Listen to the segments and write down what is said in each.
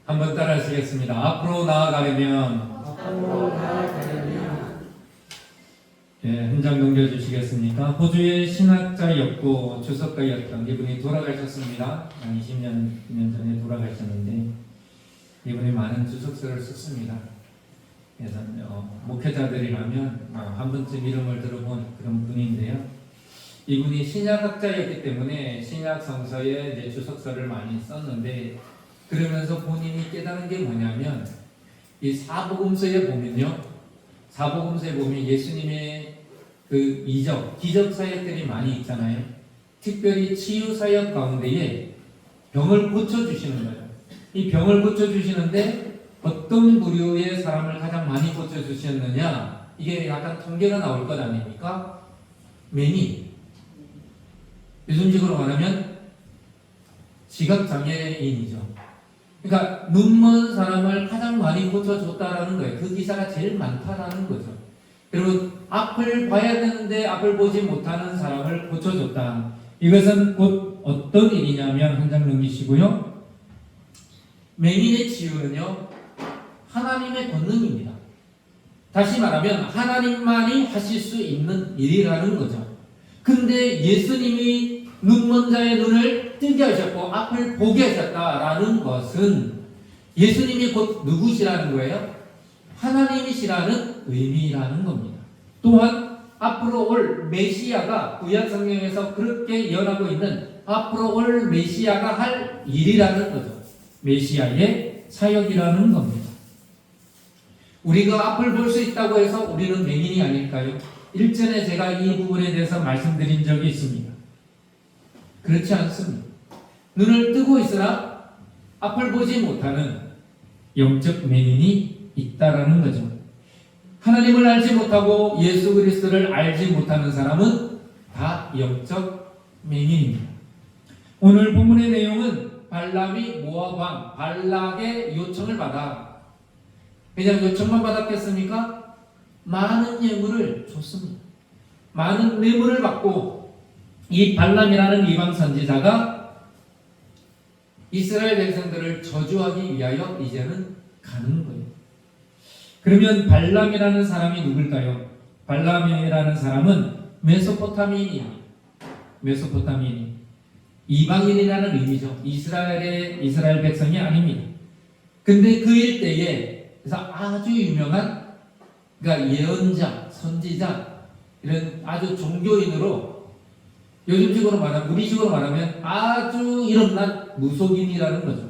한번 따라 하시겠습니다. 앞으로 나아가려면 한 장 넘겨주시겠습니까? 호주의 신학자였고 주석가였던 이분이 돌아가셨습니다. 한 20년 전에 돌아가셨는데 이분이 많은 주석서를 썼습니다. 그래서 목회자들이라면 한 번쯤 이름을 들어본 그런 분인데요. 이분이 신약학자였기 때문에 신약 성서에 이제 주석서를 많이 썼는데 그러면서 본인이 깨달은 게 뭐냐면 이 사복음서에 보면요. 사복음서에 보면 예수님의 그 이적, 기적 사역들이 많이 있잖아요. 특별히 치유 사역 가운데에 병을 고쳐주시는 거예요. 이 병을 고쳐주시는데 어떤 부류의 사람을 가장 많이 고쳐주셨느냐? 이게 약간 통계가 나올 것 아닙니까? 매니. 요즘식으로 말하면 시각장애인이죠. 그러니까 눈먼 사람을 가장 많이 고쳐줬다라는 거예요. 그 기사가 제일 많다라는 거죠. 그리고 앞을 봐야 되는데 앞을 보지 못하는 사람을 고쳐줬다. 이것은 곧 어떤 일이냐면 한 장 넘기시고요. 맹인의 치유는요. 하나님의 권능입니다. 다시 말하면 하나님만이 하실 수 있는 일이라는 거죠. 근데 예수님이 눈먼 자의 눈을 뜨게 하셨고 앞을 보게 하셨다라는 것은 예수님이 곧 누구시라는 거예요? 하나님이시라는 의미라는 겁니다. 또한 앞으로 올 메시아가 구약 성경에서 그렇게 예언하고 있는 앞으로 올 메시아가 할 일이라는 거죠. 메시아의 사역이라는 겁니다. 우리가 앞을 볼 수 있다고 해서 우리는 맹인이 아닐까요? 일전에 제가 이 부분에 대해서 말씀드린 적이 있습니다. 그렇지 않습니다. 눈을 뜨고 있으나 앞을 보지 못하는 영적 맹인이 있다라는 거죠. 하나님을 알지 못하고 예수 그리스도를 알지 못하는 사람은 다 영적 맹인입니다. 오늘 본문의 내용은 발람이 모압 왕 발락의 요청을 받아 그냥 요청만 받았겠습니까? 많은 예물을 줬습니다. 많은 뇌물을 받고 이 발람이라는 이방 선지자가 이스라엘 백성들을 저주하기 위하여 이제는 가는 거예요. 그러면 발람이라는 사람이 누굴까요? 발람이라는 사람은 메소포타미인입니다. 메소포타미인. 이방인이라는 의미죠. 이스라엘 백성이 아닙니다. 근데 그 일대에 그래서 아주 유명한 그러니까 예언자, 선지자 이런 아주 종교인으로 요즘식으로 말하면 우리식으로 말하면 아주 일어난 무속인이라는 거죠.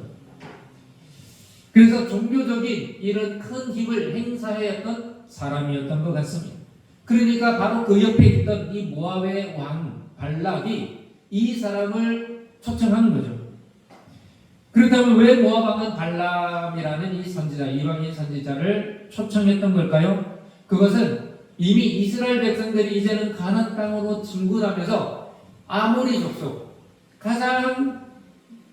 그래서 종교적인 이런 큰 힘을 행사했던 사람이었던 것 같습니다. 그러니까 바로 그 옆에 있던 이 모압의 왕 발락이 이 사람을 초청하는 거죠. 그렇다면 왜 모압 왕은 발람이라는 이 선지자, 이방인 선지자를 초청했던 걸까요? 그것은 이미 이스라엘 백성들이 이제는 가나안 땅으로 진군하면서 아모리 족속, 가장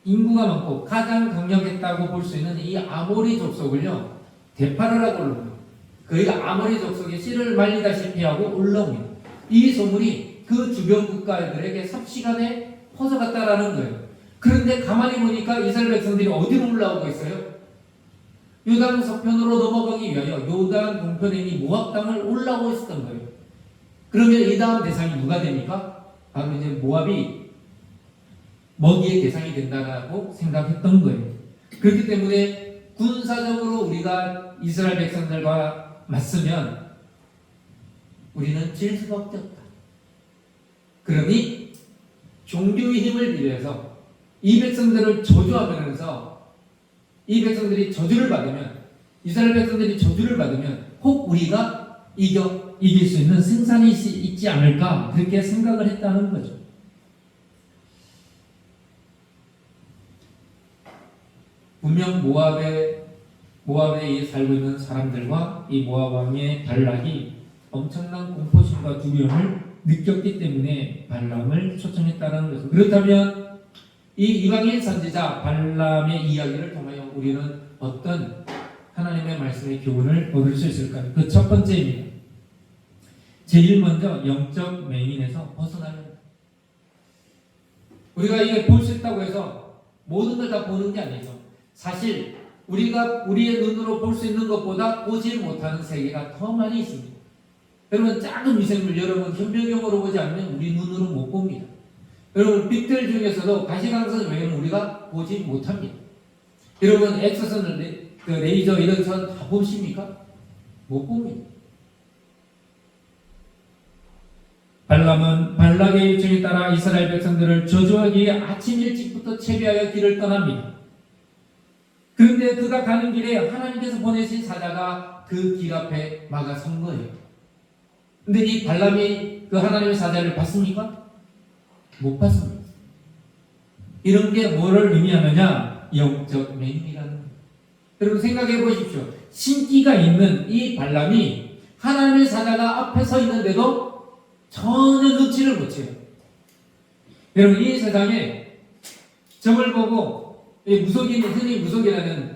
인구가 많고 가장 강력했다고 볼 수 있는 이 아모리 족속을요 대파르라고 올라옵니다. 그희가 아모리 족속이 씨를 말리다시피 하고 올라옵니다. 이 소문이 그 주변 국가들에게 삽시간에 퍼져갔다라는 거예요. 그런데 가만히 보니까 이스라엘 백성들이 어디로 올라오고 있어요? 요단 서편으로 넘어가기 위하여 요단 동편에 있는 모압 땅을 올라오고 있었던 거예요. 그러면 이 다음 대상이 누가 됩니까? 바로 이제 모압이 먹이의 대상이 된다라고 생각했던 거예요. 그렇기 때문에 군사적으로 우리가 이스라엘 백성들과 맞서면 우리는 질 수밖에 없다. 그러니 종교의 힘을 빌려서 이 백성들을 저주하면서 이 백성들이 저주를 받으면 이스라엘 백성들이 저주를 받으면 혹 우리가 이길 수 있는 승산이 있지 않을까 그렇게 생각을 했다는 거죠. 분명 모압에 살고 있는 사람들과 이 모압 왕의 발락이 엄청난 공포심과 두려움을 느꼈기 때문에 발람을 초청했다는 것입니다. 그렇다면 이 이방인 선지자 발람의 이야기를 통하여 우리는 어떤 하나님의 말씀의 교훈을 얻을 수 있을까요? 그 첫 번째입니다. 제일 먼저 영적 맹인에서 벗어나는 것. 우리가 이게 볼 수 있다고 해서 모든 걸 다 보는 게 아니죠. 사실 우리가 우리의 눈으로 볼 수 있는 것보다 보지 못하는 세계가 더 많이 있습니다. 여러분, 작은 미생물 여러분 현미경으로 보지 않으면 우리 눈으로 못 봅니다. 여러분, 빛들 중에서도 가시광선 외에는 우리가 보지 못합니다. 여러분, 엑스선을 그 레이저 이런 선 다 보십니까? 못 봅니다. 발람은 발락의 요청에 따라 이스라엘 백성들을 저주하기 위해 아침 일찍부터 채비하여 길을 떠납니다. 그런데 그가 가는 길에 하나님께서 보내신 사자가 그 길 앞에 막아선 거예요. 근데 이 발람이 그 하나님의 사자를 봤습니까? 못 봤습니다. 이런 게 뭐를 의미하느냐? 영적 매임이라는 거예요. 여러분 생각해 보십시오. 신기가 있는 이 발람이 하나님의 사자가 앞에 서 있는데도 전혀 눈치를 못 채요. 여러분, 이 세상에 점을 보고 흔히 무속이라는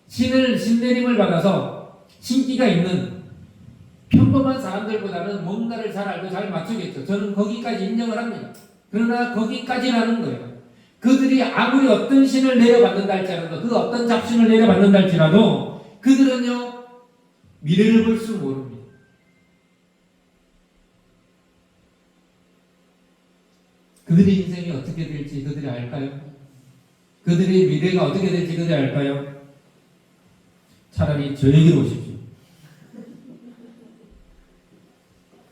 신내림을 받아서 신기가 있는 평범한 사람들보다는 뭔가를 잘 알고 잘 맞추겠죠. 저는 거기까지 인정을 합니다. 그러나 거기까지라는 거예요. 그들이 아무리 어떤 신을 내려받는다 할지라도, 그 어떤 잡신을 내려받는다 할지라도 그들은요 미래를 볼 줄 모릅니다. 그들의 인생이 어떻게 될지 그들이 알까요? 그들의 미래가 어떻게 될지 그들이 알까요? 차라리 저에게로 오십시오.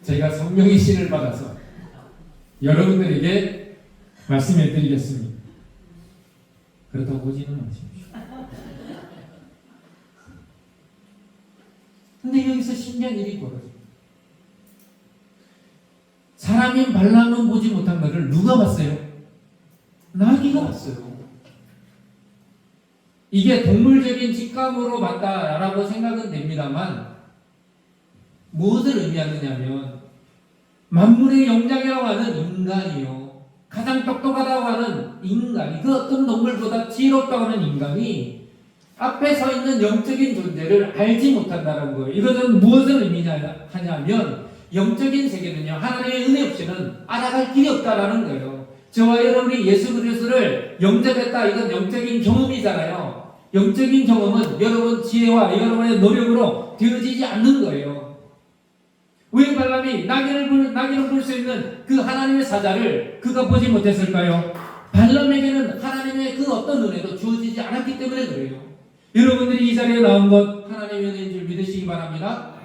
제가 성령의 신을 받아서 여러분들에게 말씀해 드리겠습니다. 그렇다고 보지는 마십시오. 근데 여기서 신기한 일이 벌어져요. 사람인 발람은 보지 못한 것을 누가 봤어요? 나귀가 봤어요. 이게 동물적인 직감으로 봤다라고 생각은 됩니다만 무엇을 의미하느냐면 만물의 영장이라고 하는 인간이요, 가장 똑똑하다고 하는 인간이, 그 어떤 동물보다 지혜롭다고 하는 인간이 앞에 서 있는 영적인 존재를 알지 못한다는 거예요. 이것은 무엇을 의미하냐면 영적인 세계는요, 하나님의 은혜 없이는 알아갈 길이 없다라는 거예요. 저와 여러분이 예수 그리스도를 영접했다, 이건 영적인 경험이잖아요. 영적인 경험은 여러분 지혜와 여러분의 노력으로 되어지지 않는 거예요. 왜 발람이 나귀를 볼 수 있는 그 하나님의 사자를 그가 보지 못했을까요? 발람에게는 하나님의 그 어떤 은혜도 주어지지 않았기 때문에 그래요. 여러분들이 이 자리에 나온 것 하나님의 은혜인 줄 믿으시기 바랍니다.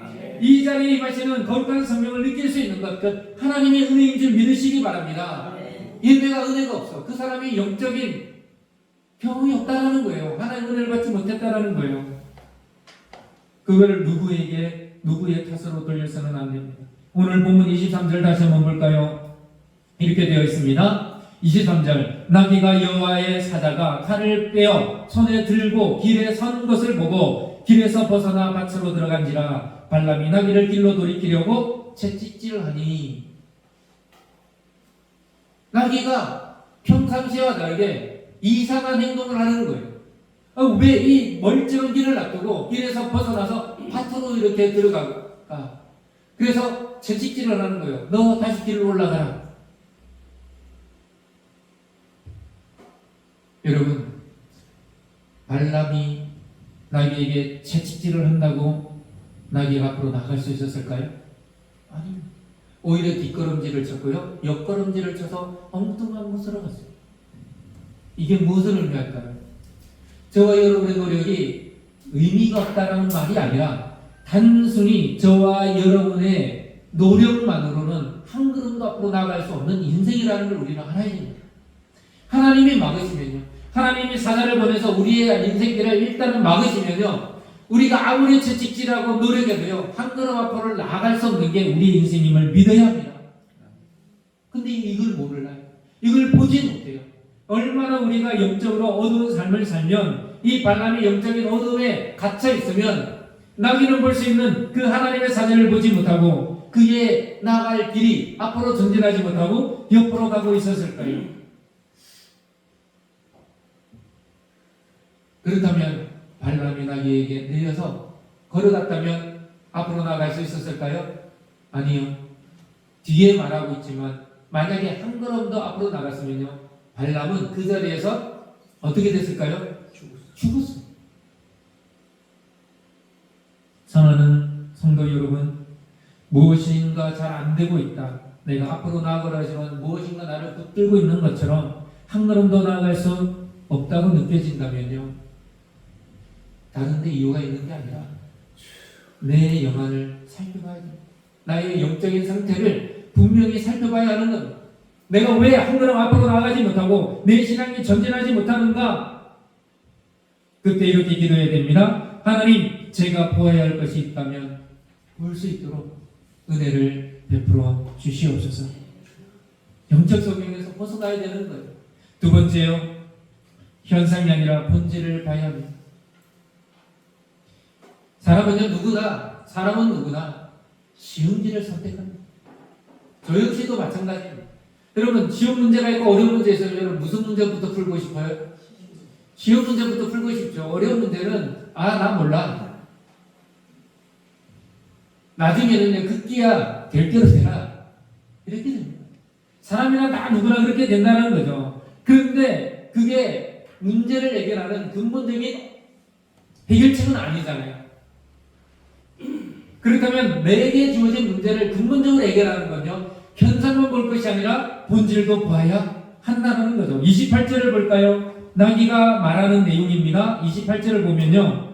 이 자리에 임하시는 거룩한 성령을 느낄 수 있는 것, 그 하나님의 은혜인 줄 믿으시기 바랍니다. 얘네가 은혜가 없어. 그 사람이 영적인 경험이 없다라는 거예요. 하나님의 은혜를 받지 못했다라는 거예요. 그거를 누구의 탓으로 돌려서는 안 됩니다. 오늘 본문 23절 다시 한번 볼까요? 이렇게 되어 있습니다. 23절, 나귀가 여호와의 사자가 칼을 빼어 손에 들고 길에 선 것을 보고 길에서 벗어나 밭으로 들어간지라. 발람이 나귀를 길로 돌이키려고 채찍질을 하니, 나귀가 평상시와 다르게 이상한 행동을 하는 거예요. 왜 이 멀쩡한 길을 놔두고 길에서 벗어나서 밭으로 이렇게 들어갈까? 그래서 채찍질을 하는 거예요. 너 다시 길로 올라가라. 여러분, 발람이 나귀에게 채찍질을 한다고 나귀가 앞으로 나갈 수 있었을까요? 아닙니다. 오히려 뒷걸음질을 쳤고요, 옆걸음질을 쳐서 엉뚱한 곳으로 갔어요. 이게 무엇을 의미할까요? 저와 여러분의 노력이 의미가 없다라는 말이 아니라 단순히 저와 여러분의 노력만으로는 한 걸음도 앞으로 나갈 수 없는 인생이라는 걸 우리는 알아야 됩니다. 하나님이 막으시면요, 하나님이 사자를 보내서 우리의 인생길을 일단은 막으시면요, 우리가 아무리 채찍질하고 노력해도요, 한 걸음 앞으로 나아갈 수 없는 게 우리 인생임을 믿어야 합니다. 근데 이걸 몰라요. 이걸 보지 못해요. 얼마나 우리가 영적으로 어두운 삶을 살면, 이 발람이 영적인 어둠에 갇혀 있으면 나귀는 볼 수 있는 그 하나님의 사자를 보지 못하고 그의 나갈 길이 앞으로 전진하지 못하고 옆으로 가고 있었을까요? 그렇다면 발람이 나귀에게 내려서 걸어갔다면 앞으로 나갈 수 있었을까요? 아니요. 뒤에 말하고 있지만 만약에 한 걸음 더 앞으로 나갔으면요, 발람은 그 자리에서 어떻게 됐을까요? 죽었어요. 성도 여러분, 무엇인가 잘 안 되고 있다. 내가 앞으로 나아가라 하지만 무엇인가 나를 붙들고 있는 것처럼 한 걸음 더 나아갈 수 없다고 느껴진다면요, 다른 데 이유가 있는 게 아니라 내 영안을 살펴봐야 됩니다. 나의 영적인 상태를 분명히 살펴봐야 하는 겁니다. 내가 왜 한 걸음 앞으로 나아가지 못하고 내 신앙이 전진하지 못하는가? 그때 이렇게 기도해야 됩니다. 하나님, 제가 보아야 할 것이 있다면 볼 수 있도록 은혜를 베풀어 주시옵소서. 영적 소경에서 벗어나야 되는 거예요. 두 번째요, 현상이 아니라 본질을 봐야 합니다. 사람은 누구나 쉬운 길을 선택합니다. 저 역시도 마찬가지입니다. 여러분, 쉬운 문제가 있고 어려운 문제 있어요. 여러분, 무슨 문제부터 풀고 싶어요? 쉬운 문제부터 풀고 싶죠. 어려운 문제는 나 몰라. 나중에는 급기야 될 대로 되라. 이렇게 됩니다. 사람이나 다 누구나 그렇게 된다는 거죠. 그런데 그게 문제를 해결하는 근본적인 해결책은 아니잖아요. 그렇다면 내게 주어진 문제를 근본적으로 해결하는 건요, 현상만 볼 것이 아니라 본질도 봐야 한다는 거죠. 28절을 볼까요? 나귀가 말하는 내용입니다. 28절을 보면요,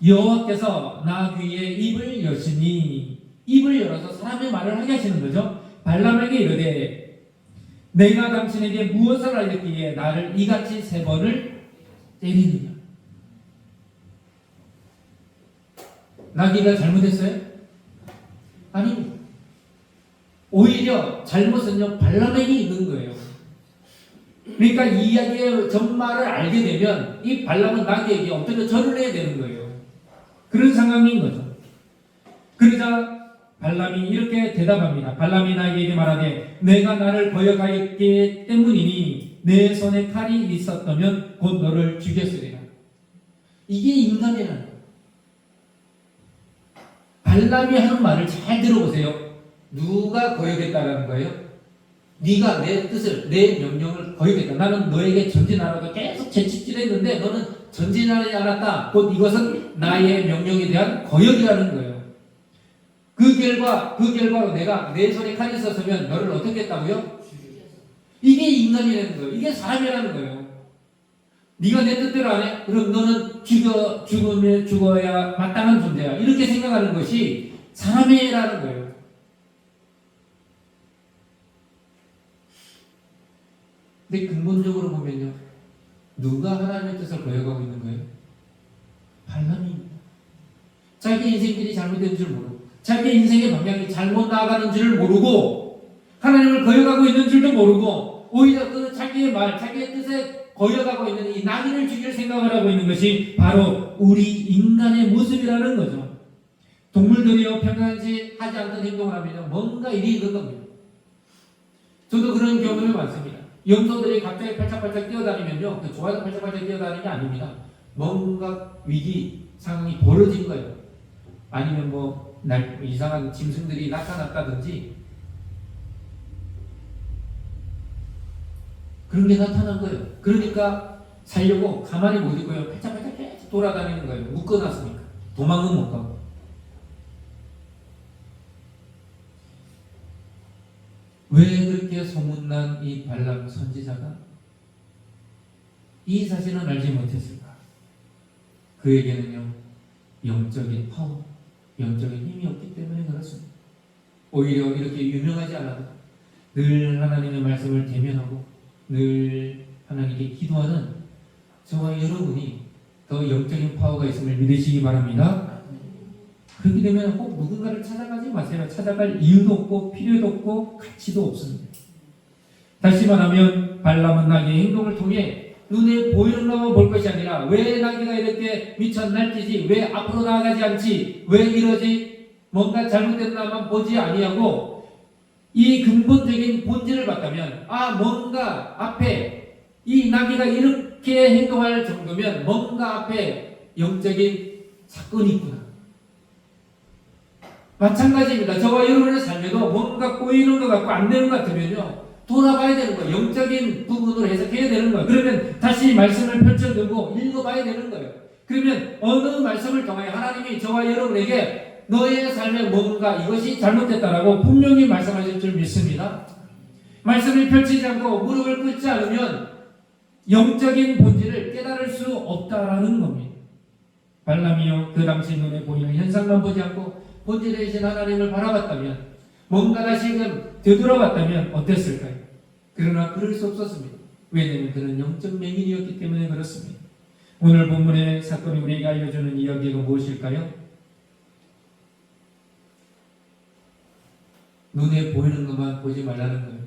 여호와께서 나귀의 입을 여시니, 입을 열어서 사람의 말을 하게 하시는 거죠. 발람에게 이르되 내가 당신에게 무엇을 알렸기에 나를 이같이 3번을 때리느냐. 나귀가 잘못했어요? 아닙니다. 오히려 잘못은요, 발람에게 있는 거예요. 그러니까 이 이야기의 전말을 알게 되면 이 발람은 나귀에게 엎드려 절을 해야 되는 거예요. 그런 상황인 거죠. 그러자 발람이 이렇게 대답합니다. 발람이 나귀에게 말하되 내가 나를 거역하였기 때문이니 내 손에 칼이 있었다면 곧 너를 죽였으리라. 이게 인간이라는 거예요. 발람이 하는 말을 잘 들어보세요. 누가 거역했다라는 거예요? 네가 내 뜻을, 내 명령을 거역했다. 나는 너에게 전진하라고 계속 재촉질했는데 너는 전진하지 않았다. 곧 이것은 나의 명령에 대한 거역이라는 거예요. 그 결과로 내가 내 손에 칼이 있었으면 너를 어떻게 했다고요? 이게 인간이라는 거예요. 이게 사람이라는 거예요. 네가 내 뜻대로 안 해? 그럼 너는 죽어야 마땅한 존재야. 이렇게 생각하는 것이 사람이라는 거예요. 근데 근본적으로 보면요, 누가 하나님의 뜻을 거역하고 있는 거예요? 발람입니다. 자기 인생길이 잘못된 줄 모르고, 자기 인생의 방향이 잘못 나아가는 줄을 모르고, 하나님을 거역하고 있는 줄도 모르고, 오히려 그 자기의 말, 자기의 뜻에 거역하고 있는 이 나귀를 죽일 생각을 하고 있는 것이 바로 우리 인간의 모습이라는 거죠. 동물들이요, 평상시 하지 않던 행동을 하면 뭔가 일이 있는 겁니다. 저도 그런 경험이 많습니다. 염소들이 갑자기 팔짝팔짝 뛰어다니면요, 좋아서 팔짝팔짝 뛰어다니는 게 아닙니다. 뭔가 위기 상황이 벌어진 거예요. 아니면 이상한 짐승들이 나타났다든지 그런 게 나타난 거예요. 그러니까 살려고 가만히 못 있고요, 팔짝팔짝 계속 돌아다니는 거예요. 묶어놨으니까. 도망은 못 가고. 왜 그렇게 소문난 이 발람 선지자가 이 사실은 알지 못했을까? 그에게는요, 영적인 파워, 영적인 힘이 없기 때문에 그렇습니다. 오히려 이렇게 유명하지 않아도 늘 하나님의 말씀을 대면하고 늘 하나님께 기도하는 저와 여러분이 더 영적인 파워가 있음을 믿으시기 바랍니다. 그렇게 되면 꼭 누군가를 찾아가지 마세요. 찾아갈 이유도 없고 필요도 없고 가치도 없습니다. 다시 말하면 발람은 나귀의 행동을 통해 눈에 보이는 것만 볼 것이 아니라 왜 나귀가 이렇게 미쳐 날뛰지, 왜 앞으로 나아가지 않지, 왜 이러지, 뭔가 잘못됐나만 보지 아니하고 이 근본적인 본질을 봤다면 뭔가 앞에 이 나귀가 이렇게 행동할 정도면 뭔가 앞에 영적인 사건이 있구나. 마찬가지입니다. 저와 여러분의 삶에도 뭔가 꼬이는 것 같고 안 되는 것 같으면요, 돌아봐야 되는 거예요. 영적인 부분으로 해석해야 되는 거예요. 그러면 다시 말씀을 펼쳐두고 읽어봐야 되는 거예요. 그러면 어느 말씀을 통하여 하나님이 저와 여러분에게 너의 삶에 뭔가 이것이 잘못됐다라고 분명히 말씀하실 줄 믿습니다. 말씀을 펼치지 않고 무릎을 꿇지 않으면 영적인 본질을 깨달을 수 없다라는 겁니다. 발람이요, 그 당시 눈에 보이는 현상만 보지 않고 본질에 계신 하나님을 바라봤다면, 뭔가 다시금 되돌아봤다면 어땠을까요? 그러나 그럴 수 없었습니다. 왜냐하면 그는 영적 맹인이었기 때문에 그렇습니다. 오늘 본문의 사건이 우리에게 알려주는 이야기가 무엇일까요? 눈에 보이는 것만 보지 말라는 거예요.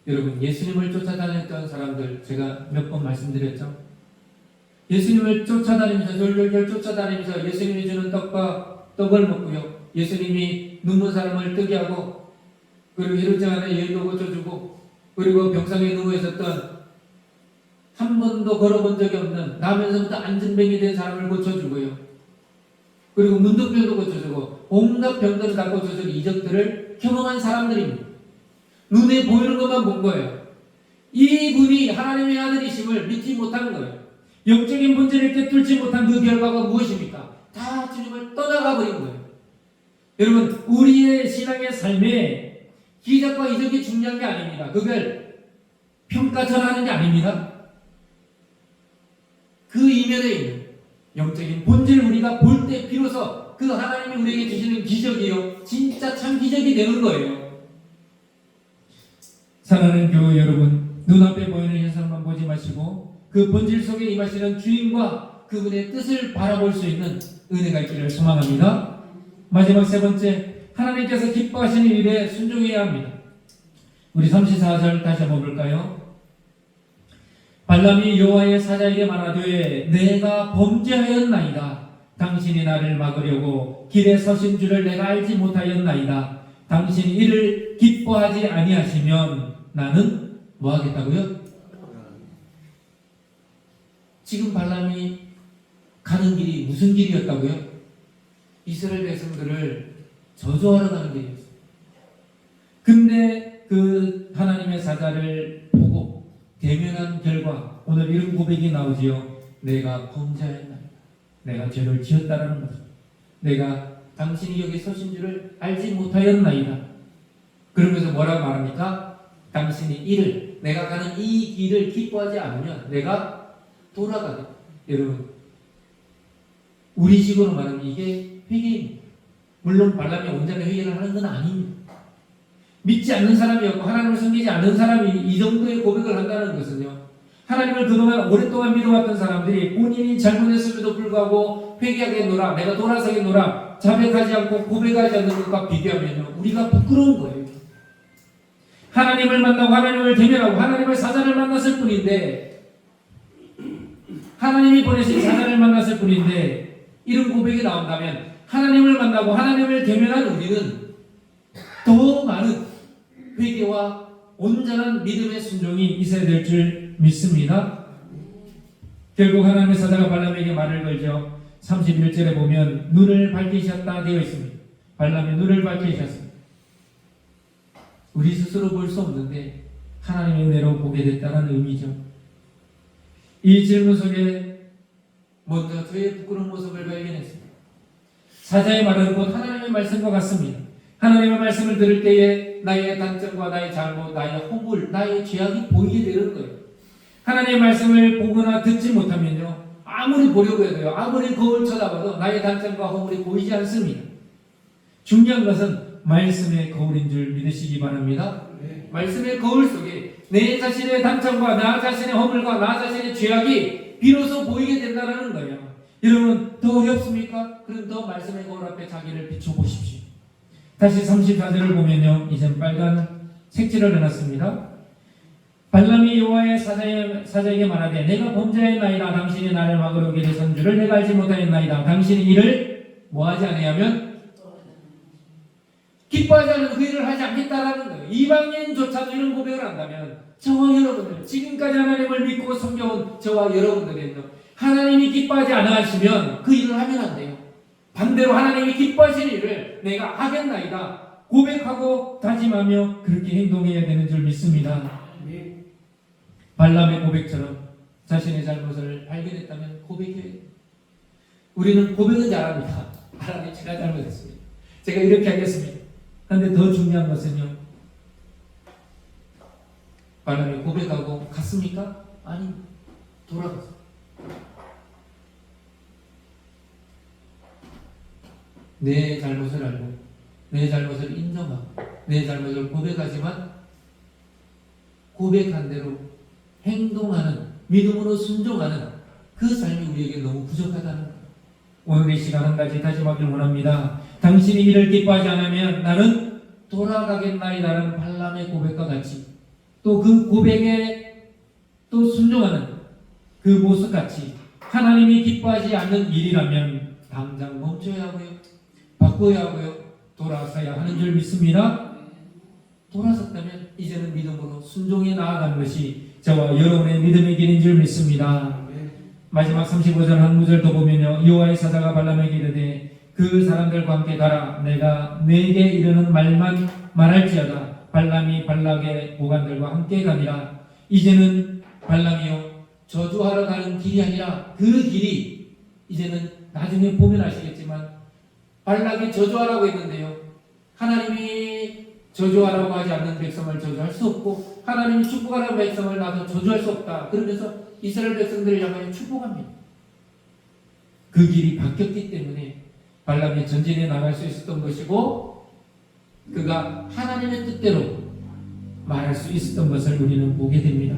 여러분, 예수님을 쫓아다녔던 사람들, 제가 몇 번 말씀드렸죠? 예수님을 쫓아다니면서 졸졸졸 쫓아다니면서 예수님이 주는 떡을 먹고요, 예수님이 눈먼 사람을 뜨게 하고, 그리고 혈루증 안에 여인도 고쳐주고, 그리고 병상에 누워 있었던 한 번도 걸어본 적이 없는 나면서부터 안진병이 된 사람을 고쳐주고요, 그리고 문둥병도 고쳐주고 온갖 병들을 다 고쳐주는 이적들을 경험한 사람들입니다. 눈에 보이는 것만 본 거예요. 이분이 하나님의 아들이심을 믿지 못한 거예요. 영적인 본질을 꿰뚫지 못한 그 결과가 무엇입니까? 다 주님을 떠나가 버린 거예요. 여러분, 우리의 신앙의 삶에 기적과 이적이 중요한 게 아닙니다. 그걸 평가처럼 하는 게 아닙니다. 그 이면에 있는 영적인 본질을 우리가 볼 때 비로소 그 하나님이 우리에게 주시는 기적이요, 진짜 참 기적이 되는 거예요. 사랑하는 교회 여러분, 눈앞에 보이는 현상만 보지 마시고 그 본질 속에 임하시는 주님과 그분의 뜻을 바라볼 수 있는 은혜가 있기를 소망합니다. 마지막 세 번째, 하나님께서 기뻐하시는 일에 순종해야 합니다. 우리 34절 다시 한번 볼까요? 발람이 여호와의 사자에게 말하되 내가 범죄하였나이다. 당신이 나를 막으려고 길에 서신 줄을 내가 알지 못하였나이다. 당신이 이를 기뻐하지 아니하시면 나는 뭐 하겠다고요? 지금 발람이 가는 길이 무슨 길이었다고요? 이스라엘 백성들을 저주하러 가는 길이었어요. 근데 그 하나님의 사자를 보고 대면한 결과 오늘 이런 고백이 나오지요. 내가 범죄하였나이다. 내가 죄를 지었다라는 거죠. 내가 당신이 여기 서신 줄을 알지 못하였나이다. 그러면서 뭐라고 말합니까? 당신이 이를, 내가 가는 이 길을 기뻐하지 않으면 내가 돌아가겠다. 여러분, 우리식으로 말하면 이게 회개입니다. 물론 발람이 온전히 회개를 하는 건 아닙니다. 믿지 않는 사람이었고 하나님을 섬기지 않는 사람이 이 정도의 고백을 한다는 것은요, 하나님을 그동안 오랫동안 믿어왔던 사람들이 본인이 잘못했음에도 불구하고 회개하겠노라, 내가 돌아서겠노라 자백하지 않고 고백하지 않는 것과 비교하면요, 우리가 부끄러운 거예요. 하나님을 만나고 하나님을 대면하고 하나님의 사자를 만났을 뿐인데, 하나님이 보내신 사자를 만났을 뿐인데 이런 고백이 나온다면 하나님을 만나고 하나님을 대면한 우리는 더 많은 회개와 온전한 믿음의 순종이 있어야 될 줄 믿습니다. 결국 하나님의 사자가 발람에게 말을 걸죠. 31절에 보면 눈을 밝히셨다 되어 있습니다. 발람이 눈을 밝히셨습니다. 우리 스스로 볼 수 없는데 하나님의 은혜로 보게 됐다는 의미죠. 이 질문 속에 먼저 저의 부끄러운 모습을 발견했습니다. 사자의 말은 곧 하나님의 말씀과 같습니다. 하나님의 말씀을 들을 때에 나의 단점과 나의 잘못, 나의 허물, 나의 죄악이 보이게 되는 거예요. 하나님의 말씀을 보거나 듣지 못하면요, 아무리 보려고 해도요, 아무리 거울 쳐다봐도 나의 단점과 허물이 보이지 않습니다. 중요한 것은 말씀의 거울인 줄 믿으시기 바랍니다. 말씀의 거울 속에 내 자신의 단점과 나 자신의 허물과 나 자신의 죄악이 비로소 보이게 된다는 거예요. 여러분, 더 어렵습니까? 그럼 더 말씀의 거울 앞에 자기를 비춰보십시오. 다시 34절을 보면요, 이젠 빨간 색칠을 해놨습니다. 발람이 여호와의 사자에게 말하되 내가 범죄하였나이다. 당신이 나를 막으러 길에 선 줄을 내가 알지 못하였나이다. 당신이 이를 뭐하지 아니하면 기뻐하지 않는 그 일을 하지 않겠다라는 거예요. 이방인조차도 이런 고백을 한다면 저와 여러분들, 지금까지 하나님을 믿고 섬겨온 저와 여러분들은요, 하나님이 기뻐하지 않아 하시면 그 일을 하면 안 돼요. 반대로 하나님이 기뻐하시는 일을 내가 하겠나이다 고백하고 다짐하며 그렇게 행동해야 되는 줄 믿습니다. 발람의 고백처럼 자신의 잘못을 발견했다면 고백해야 돼요. 우리는 고백은 잘합니다. 하나님, 제가 잘못했습니다. 제가 이렇게 하겠습니다. 그런데 더 중요한 것은요, 발람이 고백하고 갔습니까? 아니, 돌아갔어요. 내 잘못을 알고 내 잘못을 인정하고 내 잘못을 고백하지만 고백한 대로 행동하는, 믿음으로 순종하는 그 삶이 우리에게 너무 부족하다는 거예요. 오늘 이 시간 한 가지 다짐하길 원합니다. 당신이 이를 기뻐하지 않으면 나는 돌아가겠나이다라는 발람의 고백과 같이, 또 그 고백에 또 순종하는 그 모습같이 하나님이 기뻐하지 않는 일이라면 당장 멈춰야 하고요, 바꿔야 하고요, 돌아서야 하는 줄 믿습니다. 돌아섰다면 이제는 믿음으로 순종해 나아가는 것이 저와 여러분의 믿음의 길인 줄 믿습니다. 마지막 35절 한 구절 더 보면요, 여호와의 사자가 발람에게 이르되 그 사람들과 함께 가라. 내가 내게 이르는 말만 말할지어다. 발람이 발락의 보관들과 함께 가니라. 이제는 발람이요, 저주하러 가는 길이 아니라 그 길이 이제는 나중에 보면 아시겠지만 발락이 저주하라고 했는데요, 하나님이 저주하라고 하지 않는 백성을 저주할 수 없고 하나님이 축복하라는 백성을 나도 저주할 수 없다. 그러면서 이스라엘 백성들을 향하여 축복합니다. 그 길이 바뀌었기 때문에 발람이 전진해 나갈 수 있었던 것이고 그가 하나님의 뜻대로 말할 수 있었던 것을 우리는 보게 됩니다.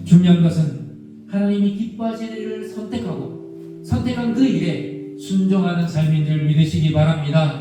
중요한 것은 하나님이 기뻐하시는 일을 선택하고 선택한 그 일에 순종하는 삶인 줄 믿으시기 바랍니다.